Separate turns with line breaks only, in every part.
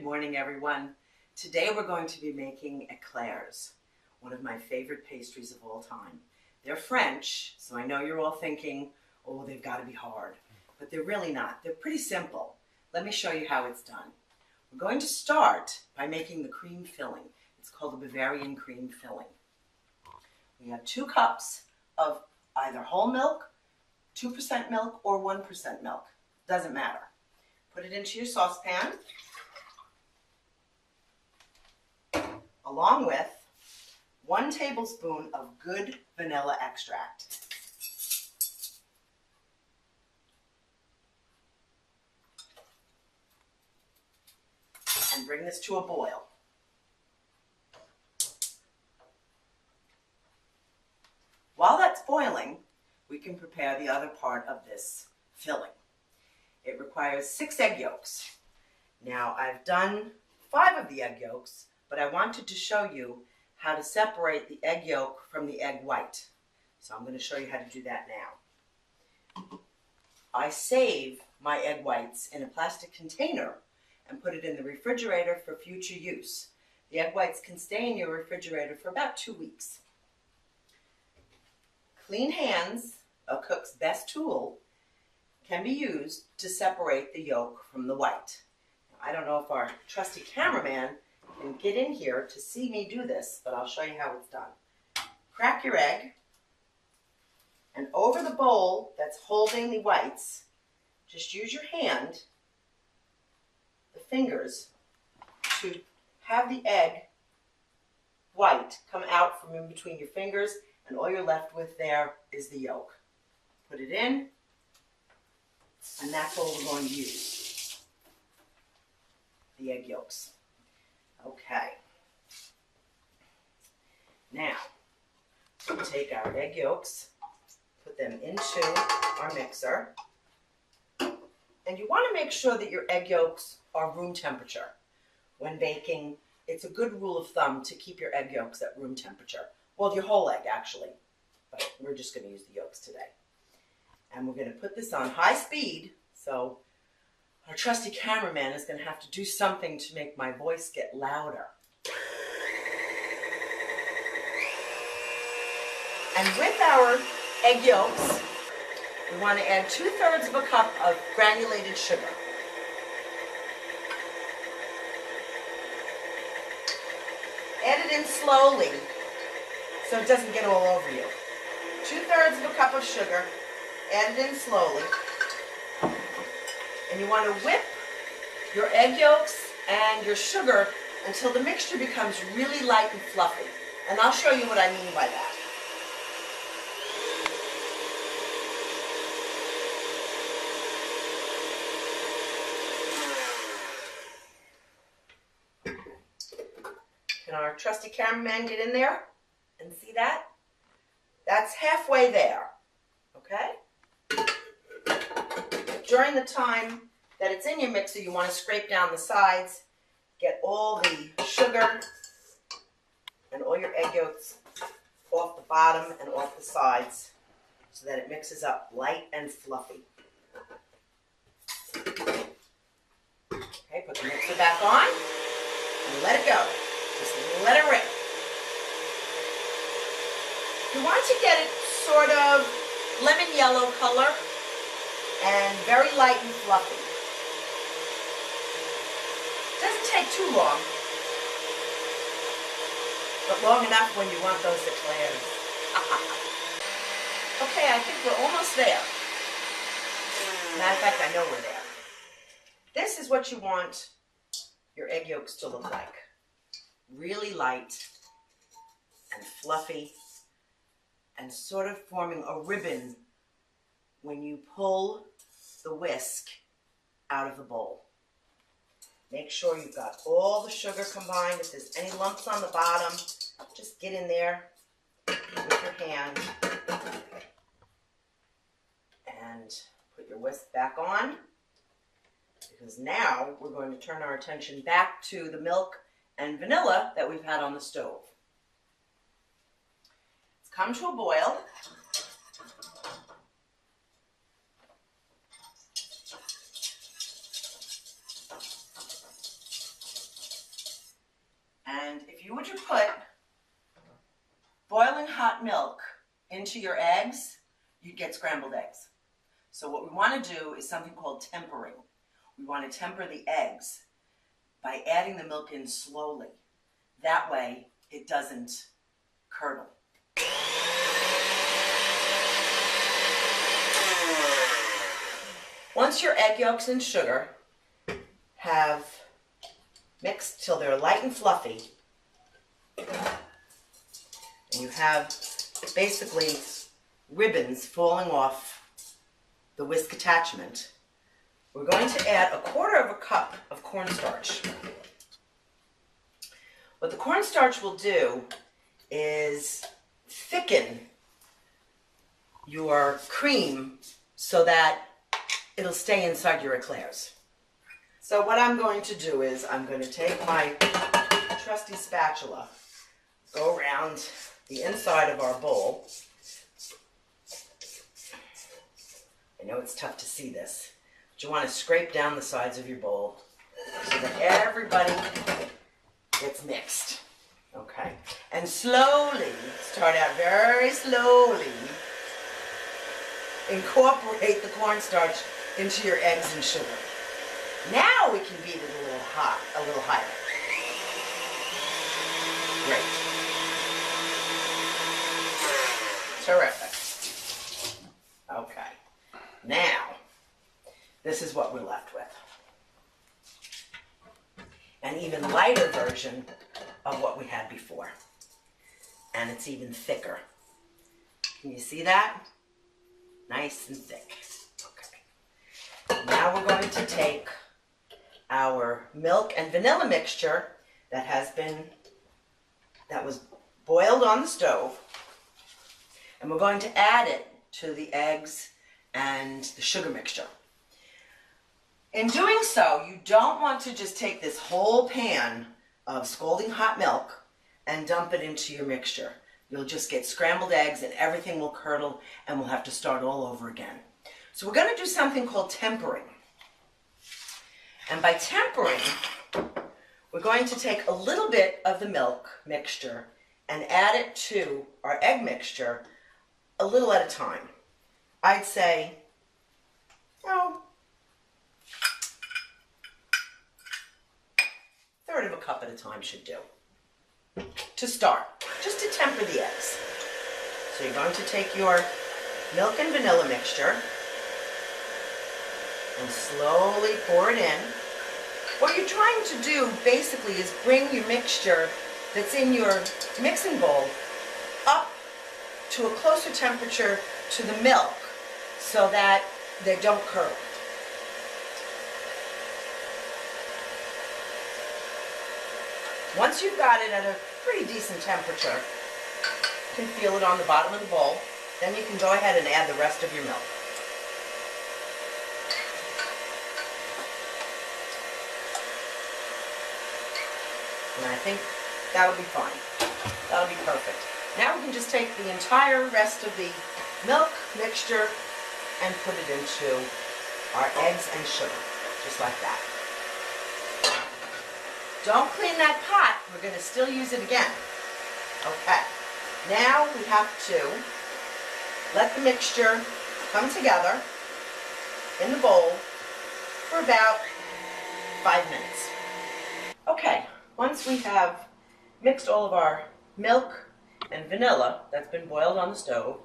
morning, everyone. Today we're going to be making eclairs, one of my favorite pastries of all time. They're French, so I know you're all thinking, oh, they've got to be hard. But they're really not. They're pretty simple. Let me show you how it's done. We're going to start by making the cream filling. It's called the Bavarian cream filling. We have 2 cups of either whole milk, 2% milk, or 1% milk. Doesn't matter. Put it into your saucepan, along with 1 tablespoon of good vanilla extract. And bring this to a boil. While that's boiling, we can prepare the other part of this filling. It requires 6 egg yolks. Now, I've done 5 of the egg yolks, but I wanted to show you how to separate the egg yolk from the egg white. So I'm going to show you how to do that now. I save my egg whites in a plastic container and put it in the refrigerator for future use. The egg whites can stay in your refrigerator for about 2 weeks. Clean hands, a cook's best tool, can be used to separate the yolk from the white. Now, I don't know if our trusty cameraman can get in here to see me do this, but I'll show you how it's done. Crack your egg, and over the bowl that's holding the whites, just use your hand, the fingers, to have the egg white come out from in between your fingers, and all you're left with there is the yolk. Put it in, and that's all we're going to use, the egg yolks. Okay. Now, we'll take our egg yolks, put them into our mixer, and you want to make sure that your egg yolks are room temperature. When baking, it's a good rule of thumb to keep your egg yolks at room temperature. Well, your whole egg, actually, but we're just going to use the yolks today. And we're going to put this on high speed, so our trusty cameraman is going to have to do something to make my voice get louder. And with our egg yolks, we want to add 2/3 of a cup of granulated sugar. Add it in slowly so it doesn't get all over you. 2/3 of a cup of sugar. Add it in slowly. And you want to whip your egg yolks and your sugar until the mixture becomes really light and fluffy. And I'll show you what I mean by that. Can our trusty cameraman get in there and see that? That's halfway there, okay? During the time that it's in your mixer, you want to scrape down the sides, get all the sugar and all your egg yolks off the bottom and off the sides so that it mixes up light and fluffy. Okay, put the mixer back on and let it go. Just let it rip. You want to get it sort of lemon yellow color and very light and fluffy. Doesn't take too long, but long enough when you want those eclairs. Okay, I think we're almost there. Matter of fact, I know we're there. This is what you want your egg yolks to look like. Really light and fluffy and sort of forming a ribbon when you pull the whisk out of the bowl. Make sure you've got all the sugar combined. If there's any lumps on the bottom, just get in there with your hand and put your whisk back on, because now we're going to turn our attention back to the milk and vanilla that we've had on the stove. It's come to a boil. into your eggs, you'd get scrambled eggs. So what we want to do is something called tempering. We want to temper the eggs by adding the milk in slowly. That way it doesn't curdle. Once your egg yolks and sugar have mixed till they're light and fluffy, and you have basically ribbons falling off the whisk attachment, we're going to add 1/4 cup of cornstarch. What the cornstarch will do is thicken your cream so that it'll stay inside your eclairs. So what I'm going to do is I'm going to take my trusty spatula, go around the inside of our bowl. I know it's tough to see this, but you want to scrape down the sides of your bowl so that everybody gets mixed. Okay, and slowly, start out very slowly, incorporate the cornstarch into your eggs and sugar. Now we can beat it a little higher. Great. Terrific. Okay. Now, this is what we're left with. An even lighter version of what we had before. And it's even thicker. Can you see that? Nice and thick. Okay. Now we're going to take our milk and vanilla mixture that was boiled on the stove, and we're going to add it to the eggs and the sugar mixture. In doing so, you don't want to just take this whole pan of scalding hot milk and dump it into your mixture. You'll just get scrambled eggs and everything will curdle and we'll have to start all over again. So we're going to do something called tempering. And by tempering, we're going to take a little bit of the milk mixture and add it to our egg mixture a little at a time. I'd say, 1/3 cup at a time should do. To start, just to temper the eggs. So you're going to take your milk and vanilla mixture and slowly pour it in. What you're trying to do basically is bring your mixture that's in your mixing bowl up to a closer temperature to the milk so that they don't curdle. Once you've got it at a pretty decent temperature, you can feel it on the bottom of the bowl, then you can go ahead and add the rest of your milk. And I think that'll be fine. That'll be perfect. Now we can just take the entire rest of the milk mixture and put it into our eggs and sugar, just like that. Don't clean that pot. We're going to still use it again. Okay. Now we have to let the mixture come together in the bowl for about 5 minutes. Okay. Once we have mixed all of our milk and vanilla that's been boiled on the stove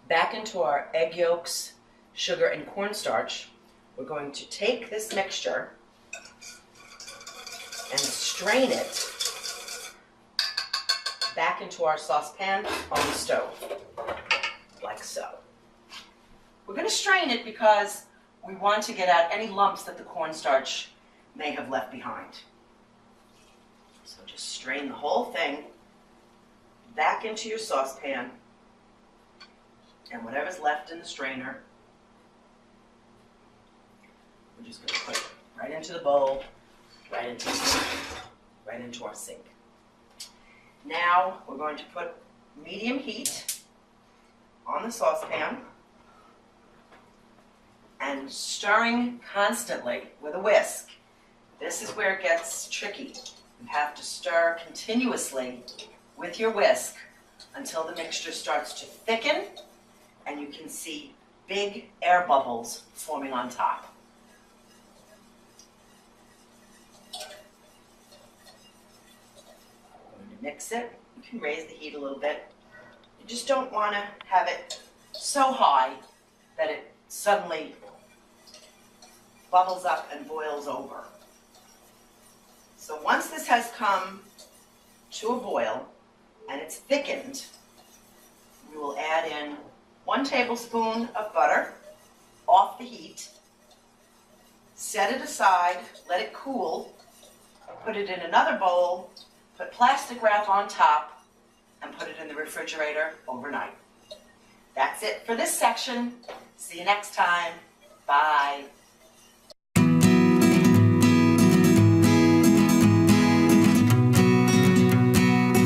back into our egg yolks, sugar, and cornstarch, we're going to take this mixture and strain it back into our saucepan on the stove, like so. We're going to strain it because we want to get out any lumps that the cornstarch may have left behind. So just strain the whole thing back into your saucepan, and whatever's left in the strainer, we're just going to put it right into the bowl, right into our sink. Now we're going to put medium heat on the saucepan and stirring constantly with a whisk. This is where it gets tricky. You have to stir continuously with your whisk until the mixture starts to thicken and you can see big air bubbles forming on top. I'm going to mix it. You can raise the heat a little bit. You just don't want to have it so high that it suddenly bubbles up and boils over. So once this has come to a boil and it's thickened, we will add in 1 tablespoon of butter off the heat, set it aside, let it cool, put it in another bowl, put plastic wrap on top, and put it in the refrigerator overnight. That's it for this section. See you next time. Bye.